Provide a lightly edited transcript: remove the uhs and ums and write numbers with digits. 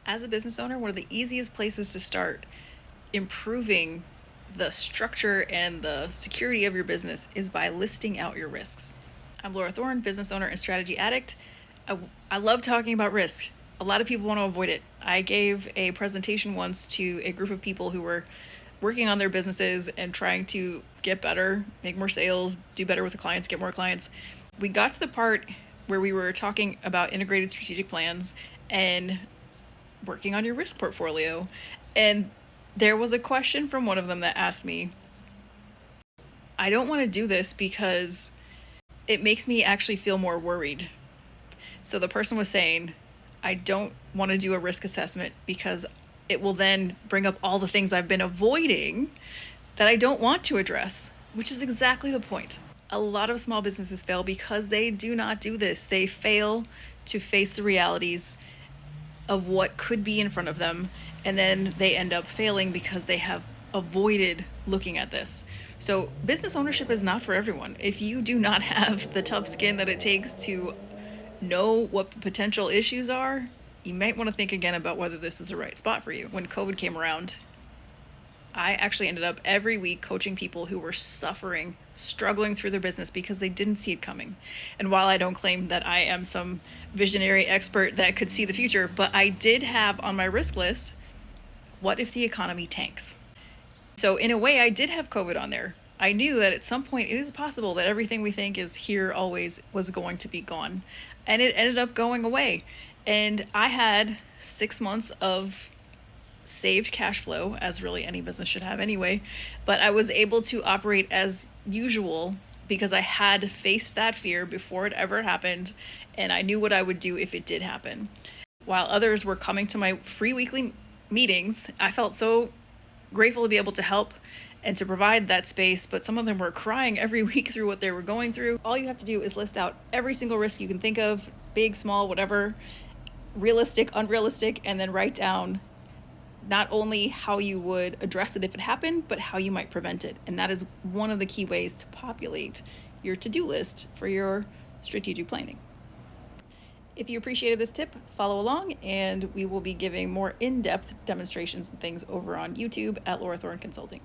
As a business owner, one of the easiest places to start improving the structure and the security of your business is by listing out your risks. I'm Laura Thorne, business owner and strategy addict. I love talking about risk. A lot of people want to avoid it. I gave a presentation once to a group of people who were working on their businesses and trying to get better, make more sales, do better with the clients, get more clients. We got to the part where we were talking about integrated strategic plans and working on your risk portfolio. And there was a question from one of them that asked me, I don't want to do this because it makes me actually feel more worried. So the person was saying, I don't want to do a risk assessment because it will then bring up all the things I've been avoiding that I don't want to address, which is exactly the point. A lot of small businesses fail because they do not do this. They fail to face the realities of what could be in front of them, and then they end up failing because they have avoided looking at this. So business ownership is not for everyone. If you do not have the tough skin that it takes to know what the potential issues are, you might want to think again about whether this is the right spot for you. When COVID came around, I actually ended up every week coaching people who were suffering, struggling through their business because they didn't see it coming. And while I don't claim that I am some visionary expert that could see the future, but I did have on my risk list, what if the economy tanks? So in a way, I did have COVID on there. I knew that at some point it is possible that everything we think is here always was going to be gone. And it ended up going away. And I had 6 months of saved cash flow, as really any business should have anyway, but I was able to operate as usual because I had faced that fear before it ever happened, and I knew what I would do if it did happen. While others were coming to my free weekly meetings, I felt so grateful to be able to help and to provide that space, but some of them were crying every week through what they were going through. All you have to do is list out every single risk you can think of, big, small, whatever, realistic, unrealistic, and then write down not only how you would address it if it happened, but how you might prevent it. And that is one of the key ways to populate your to-do list for your strategic planning. If you appreciated this tip, follow along, and we will be giving more in-depth demonstrations and things over on YouTube at Laura Thorne Consulting.